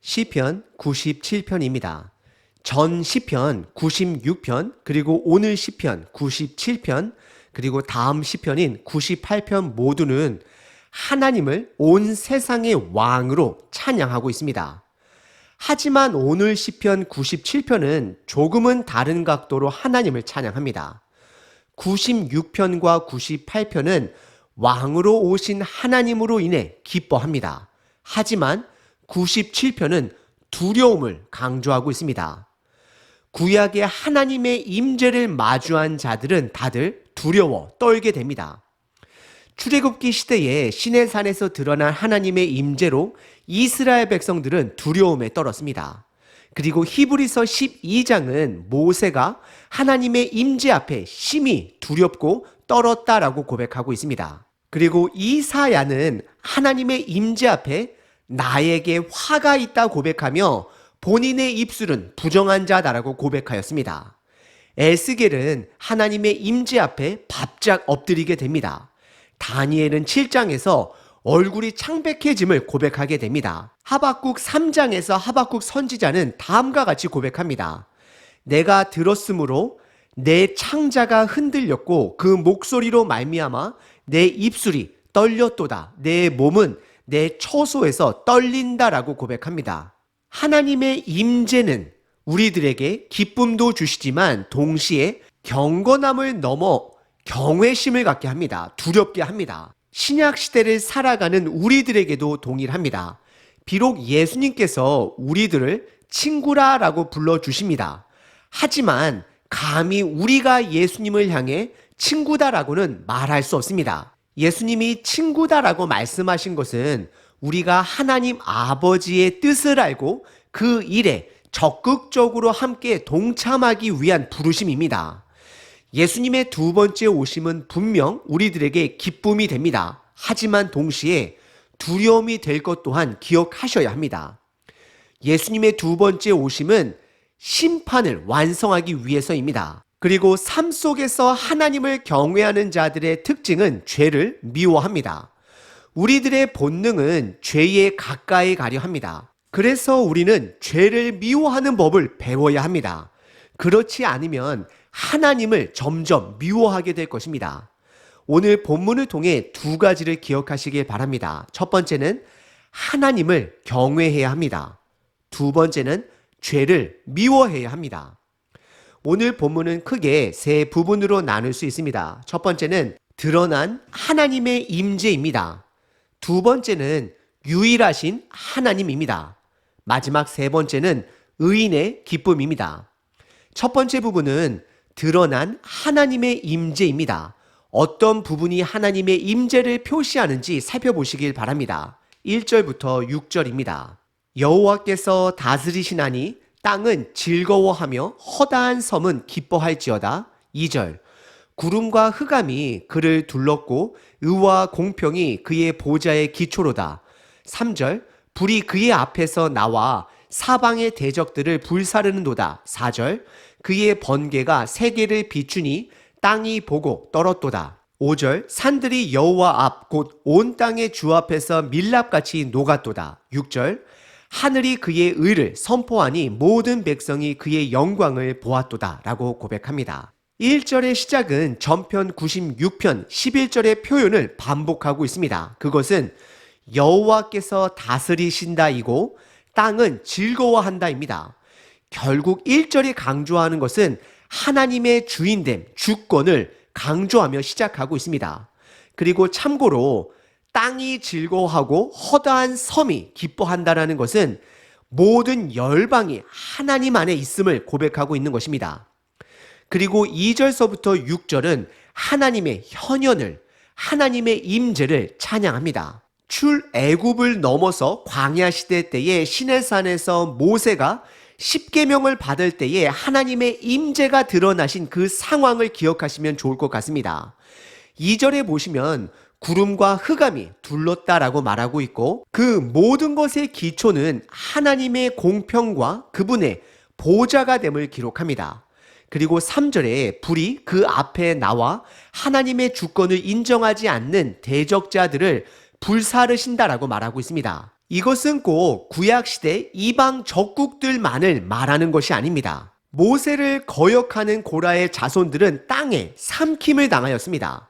시편 97편입니다. 전 시편 96편, 그리고 오늘 시편 97편, 그리고 다음 시편인 98편 모두는 하나님을 온 세상의 왕으로 찬양하고 있습니다. 하지만 오늘 시편 97편은 조금은 다른 각도로 하나님을 찬양합니다. 96편과 98편은 왕으로 오신 하나님으로 인해 기뻐합니다. 하지만 97편은 두려움을 강조하고 있습니다. 구약의 하나님의 임재를 마주한 자들은 다들 두려워 떨게 됩니다. 출애굽기 시대에 시내산에서 드러난 하나님의 임재로 이스라엘 백성들은 두려움에 떨었습니다. 그리고 히브리서 12장은 모세가 하나님의 임재 앞에 심히 두렵고 떨었다라고 고백하고 있습니다. 그리고 이사야는 하나님의 임재 앞에 나에게 화가 있다 고백하며 본인의 입술은 부정한 자다라고 고백하였습니다. 에스겔은 하나님의 임재 앞에 바짝 엎드리게 됩니다. 다니엘은 7장에서 얼굴이 창백해짐을 고백하게 됩니다. 하박국 3장에서 하박국 선지자는 다음과 같이 고백합니다. 내가 들었으므로 내 창자가 흔들렸고 그 목소리로 말미암아 내 입술이 떨렸도다. 내 몸은 내 처소에서 떨린다라고 고백합니다. 하나님의 임재는 우리들에게 기쁨도 주시지만 동시에 경건함을 넘어 경외심을 갖게 합니다. 두렵게 합니다. 신약 시대를 살아가는 우리들에게도 동일합니다. 비록 예수님께서 우리들을 친구라라고 불러주십니다. 하지만 감히 우리가 예수님을 향해 친구다라고는 말할 수 없습니다. 예수님이 친구다라고 말씀하신 것은 우리가 하나님 아버지의 뜻을 알고 그 일에 적극적으로 함께 동참하기 위한 부르심입니다. 예수님의 두 번째 오심은 분명 우리들에게 기쁨이 됩니다. 하지만 동시에 두려움이 될 것 또한 기억하셔야 합니다. 예수님의 두 번째 오심은 심판을 완성하기 위해서입니다. 그리고 삶 속에서 하나님을 경외하는 자들의 특징은 죄를 미워합니다. 우리들의 본능은 죄에 가까이 가려 합니다. 그래서 우리는 죄를 미워하는 법을 배워야 합니다. 그렇지 않으면 하나님을 점점 미워하게 될 것입니다. 오늘 본문을 통해 두 가지를 기억하시길 바랍니다. 첫 번째는 하나님을 경외해야 합니다. 두 번째는 죄를 미워해야 합니다. 오늘 본문은 크게 세 부분으로 나눌 수 있습니다. 첫 번째는 드러난 하나님의 임재입니다. 두 번째는 유일하신 하나님입니다. 마지막 세 번째는 의인의 기쁨입니다. 첫 번째 부분은 드러난 하나님의 임재입니다. 어떤 부분이 하나님의 임재를 표시하는지 살펴보시길 바랍니다. 1절부터 6절입니다. 여호와께서 다스리시나니 땅은 즐거워하며 허다한 섬은 기뻐할지어다. 2절 구름과 흑암이 그를 둘렀고 의와 공평이 그의 보좌의 기초로다. 3절 불이 그의 앞에서 나와 사방의 대적들을 불사르는도다. 4절 그의 번개가 세계를 비추니 땅이 보고 떨었도다. 5절 산들이 여호와 앞 곧 온 땅의 주 앞에서 밀랍같이 녹았도다. 6절 하늘이 그의 의를 선포하니 모든 백성이 그의 영광을 보았도다 라고 고백합니다. 1절의 시작은 전편 96편 11절의 표현을 반복하고 있습니다. 그것은 여호와께서 다스리신다이고 땅은 즐거워한다입니다. 결국 1절이 강조하는 것은 하나님의 주인됨, 주권을 강조하며 시작하고 있습니다. 그리고 참고로 땅이 즐거워하고 허다한 섬이 기뻐한다라는 것은 모든 열방이 하나님 안에 있음을 고백하고 있는 것입니다. 그리고 2절서부터 6절은 하나님의 현현을, 하나님의 임재를 찬양합니다. 출애굽을 넘어서 광야 시대 때에 시내산에서 모세가 십계명을 받을 때에 하나님의 임재가 드러나신 그 상황을 기억하시면 좋을 것 같습니다. 2절에 보시면 구름과 흑암이 둘렀다라고 말하고 있고 그 모든 것의 기초는 하나님의 공평과 그분의 보좌가 됨을 기록합니다. 그리고 3절에 불이 그 앞에 나와 하나님의 주권을 인정하지 않는 대적자들을 불사르신다라고 말하고 있습니다. 이것은 꼭 구약시대 이방 적국들만을 말하는 것이 아닙니다. 모세를 거역하는 고라의 자손들은 땅에 삼킴을 당하였습니다.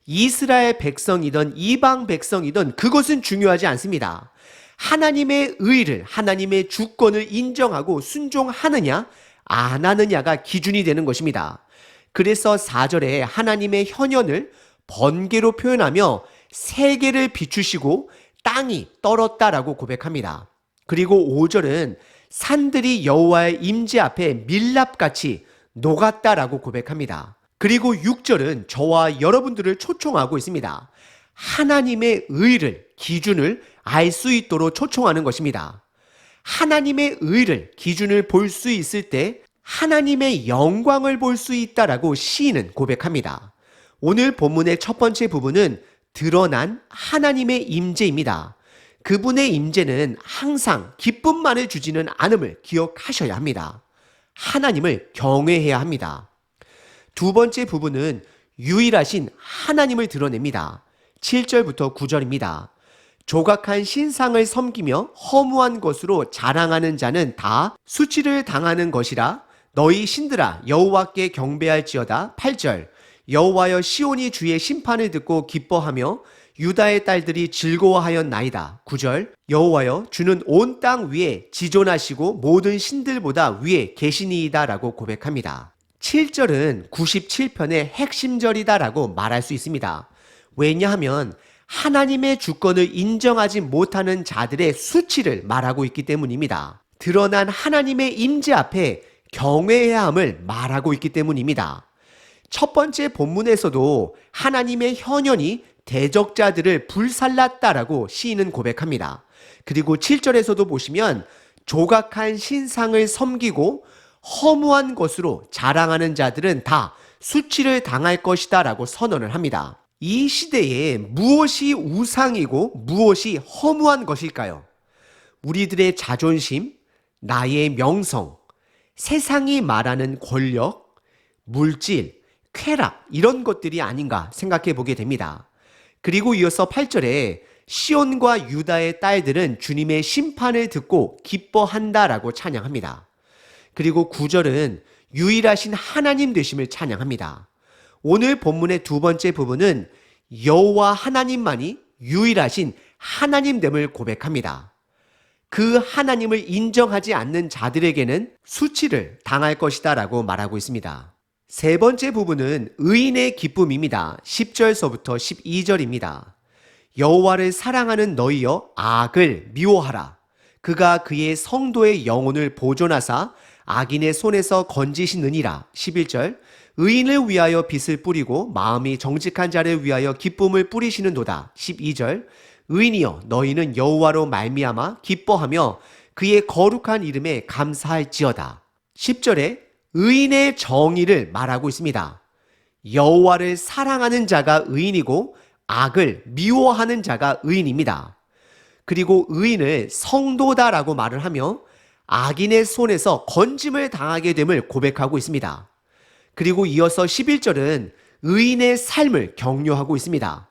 이스라엘 백성이든 이방 백성이든 그것은 중요하지 않습니다. 하나님의 의를, 하나님의 주권을 인정하고 순종하느냐 안 하느냐가 기준이 되는 것입니다. 그래서 4절에 하나님의 현현을 번개로 표현하며 세계를 비추시고 땅이 떨었다라고 고백합니다. 그리고 5절은 산들이 여호와의 임재 앞에 밀랍같이 녹았다라고 고백합니다. 그리고 6절은 저와 여러분들을 초청하고 있습니다. 하나님의 의를, 기준을 알 수 있도록 초청하는 것입니다. 하나님의 의를, 기준을 볼 수 있을 때 하나님의 영광을 볼 수 있다라고 시인은 고백합니다. 오늘 본문의 첫 번째 부분은 드러난 하나님의 임재입니다. 그분의 임재는 항상 기쁨만을 주지는 않음을 기억하셔야 합니다. 하나님을 경외해야 합니다. 두 번째 부분은 유일하신 하나님을 드러냅니다. 7절부터 9절입니다. 조각한 신상을 섬기며 허무한 것으로 자랑하는 자는 다 수치를 당하는 것이라. 너희 신들아 여호와께 경배할지어다. 8절 여호와여 시온이 주의 심판을 듣고 기뻐하며 유다의 딸들이 즐거워하였나이다. 9절 여호와여 주는 온 땅 위에 지존하시고 모든 신들보다 위에 계시니이다 라고 고백합니다. 7절은 97편의 핵심절이다라고 말할 수 있습니다. 왜냐하면 하나님의 주권을 인정하지 못하는 자들의 수치를 말하고 있기 때문입니다. 드러난 하나님의 임재 앞에 경외해야 함을 말하고 있기 때문입니다. 첫 번째 본문에서도 하나님의 현현이 대적자들을 불살랐다라고 시인은 고백합니다. 그리고 7절에서도 보시면 조각한 신상을 섬기고 허무한 것으로 자랑하는 자들은 다 수치를 당할 것이다 라고 선언을 합니다. 이 시대에 무엇이 우상이고 무엇이 허무한 것일까요? 우리들의 자존심, 나의 명성, 세상이 말하는 권력, 물질, 쾌락 이런 것들이 아닌가 생각해 보게 됩니다. 그리고 이어서 8절에 시온과 유다의 딸들은 주님의 심판을 듣고 기뻐한다라고 찬양합니다. 그리고 9절은 유일하신 하나님 되심을 찬양합니다. 오늘 본문의 두 번째 부분은 여호와 하나님만이 유일하신 하나님됨을 고백합니다. 그 하나님을 인정하지 않는 자들에게는 수치를 당할 것이다 라고 말하고 있습니다. 세 번째 부분은 의인의 기쁨입니다. 10절서부터 12절입니다. 여호와를 사랑하는 너희여 악을 미워하라. 그가 그의 성도의 영혼을 보존하사 악인의 손에서 건지시느니라. 11절 의인을 위하여 빛을 뿌리고 마음이 정직한 자를 위하여 기쁨을 뿌리시는도다. 12절 의인이여 너희는 여호와로 말미암아 기뻐하며 그의 거룩한 이름에 감사할지어다. 10절에 의인의 정의를 말하고 있습니다. 여호와를 사랑하는 자가 의인이고 악을 미워하는 자가 의인입니다. 그리고 의인을 성도다라고 말을 하며 악인의 손에서 건짐을 당하게 됨을 고백하고 있습니다. 그리고 이어서 11절은 의인의 삶을 격려하고 있습니다.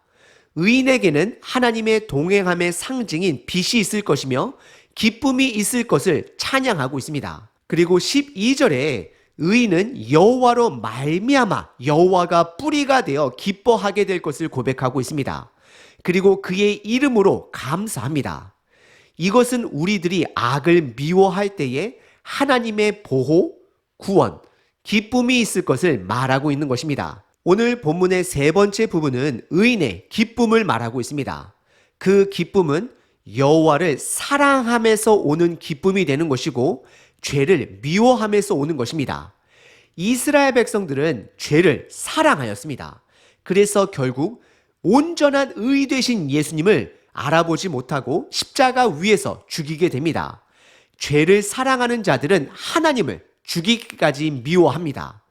의인에게는 하나님의 동행함의 상징인 빛이 있을 것이며 기쁨이 있을 것을 찬양하고 있습니다. 그리고 12절에 의인은 여호와로 말미암아 여호와가 뿌리가 되어 기뻐하게 될 것을 고백하고 있습니다. 그리고 그의 이름으로 감사합니다. 이것은 우리들이 악을 미워할 때에 하나님의 보호, 구원, 기쁨이 있을 것을 말하고 있는 것입니다. 오늘 본문의 세 번째 부분은 의인의 기쁨을 말하고 있습니다. 그 기쁨은 여호와를 사랑함에서 오는 기쁨이 되는 것이고 죄를 미워함에서 오는 것입니다. 이스라엘 백성들은 죄를 사랑하였습니다. 그래서 결국 온전한 의 되신 예수님을 알아보지 못하고 십자가 위에서 죽이게 됩니다. 죄를 사랑하는 자들은 하나님을 죽이기까지 미워합니다.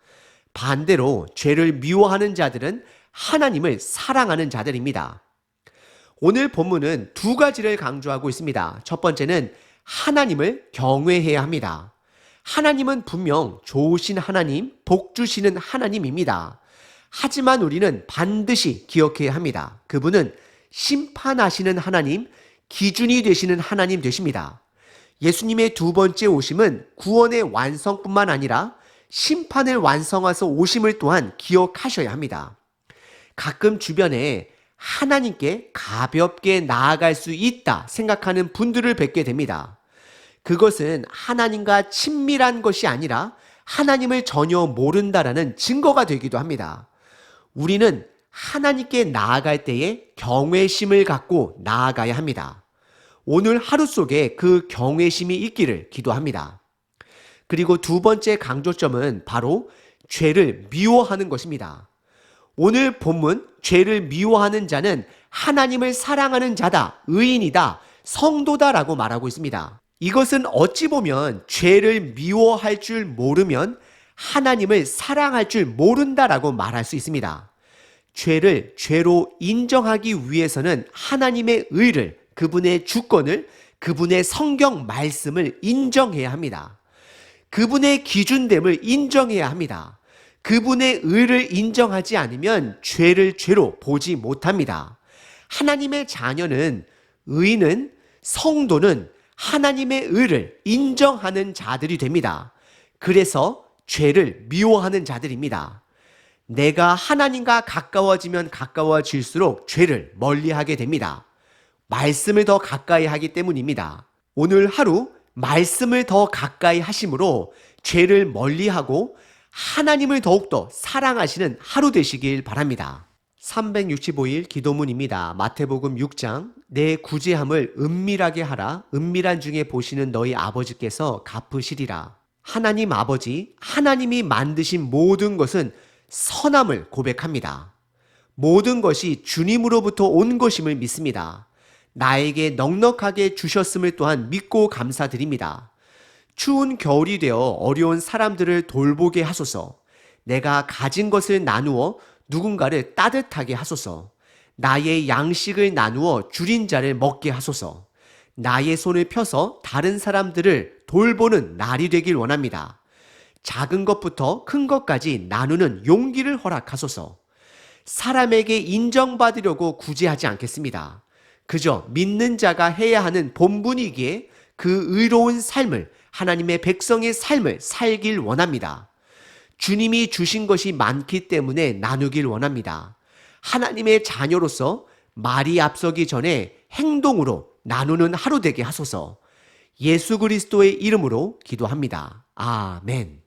반대로 죄를 미워하는 자들은 하나님을 사랑하는 자들입니다. 오늘 본문은 두 가지를 강조하고 있습니다. 첫 번째는 하나님을 경외해야 합니다. 하나님은 분명 좋으신 하나님, 복 주시는 하나님입니다. 하지만 우리는 반드시 기억해야 합니다. 그분은 심판하시는 하나님, 기준이 되시는 하나님 되십니다. 예수님의 두 번째 오심은 구원의 완성뿐만 아니라 심판을 완성하서 오심을 또한 기억하셔야 합니다. 가끔 주변에 하나님께 가볍게 나아갈 수 있다 생각하는 분들을 뵙게 됩니다. 그것은 하나님과 친밀한 것이 아니라 하나님을 전혀 모른다라는 증거가 되기도 합니다. 우리는 하나님께 나아갈 때에 경외심을 갖고 나아가야 합니다. 오늘 하루 속에 그 경외심이 있기를 기도합니다. 그리고 두 번째 강조점은 바로 죄를 미워하는 것입니다. 오늘 본문 죄를 미워하는 자는 하나님을 사랑하는 자다, 의인이다, 성도다라고 말하고 있습니다. 이것은 어찌 보면 죄를 미워할 줄 모르면 하나님을 사랑할 줄 모른다라고 말할 수 있습니다. 죄를 죄로 인정하기 위해서는 하나님의 의를, 그분의 주권을, 그분의 성경 말씀을 인정해야 합니다. 그분의 기준됨을 인정해야 합니다. 그분의 의를 인정하지 않으면 죄를 죄로 보지 못합니다. 하나님의 자녀는, 의인은, 성도는 하나님의 의를 인정하는 자들이 됩니다. 그래서 죄를 미워하는 자들입니다. 내가 하나님과 가까워지면 가까워질수록 죄를 멀리하게 됩니다. 말씀을 더 가까이 하기 때문입니다. 오늘 하루 말씀을 더 가까이 하심으로 죄를 멀리하고 하나님을 더욱더 사랑하시는 하루 되시길 바랍니다. 365일 기도문입니다. 마태복음 6장 내 구제함을 은밀하게 하라. 은밀한 중에 보시는 너희 아버지께서 갚으시리라. 하나님 아버지, 하나님이 만드신 모든 것은 선함을 고백합니다. 모든 것이 주님으로부터 온 것임을 믿습니다. 나에게 넉넉하게 주셨음을 또한 믿고 감사드립니다. 추운 겨울이 되어 어려운 사람들을 돌보게 하소서. 내가 가진 것을 나누어 누군가를 따뜻하게 하소서. 나의 양식을 나누어 줄인 자를 먹게 하소서. 나의 손을 펴서 다른 사람들을 돌보는 날이 되길 원합니다. 작은 것부터 큰 것까지 나누는 용기를 허락하소서. 사람에게 인정받으려고 구제하지 않겠습니다. 그저 믿는 자가 해야 하는 본분이기에 그 의로운 삶을, 하나님의 백성의 삶을 살길 원합니다. 주님이 주신 것이 많기 때문에 나누길 원합니다. 하나님의 자녀로서 말이 앞서기 전에 행동으로 나누는 하루 되게 하소서. 예수 그리스도의 이름으로 기도합니다. 아멘.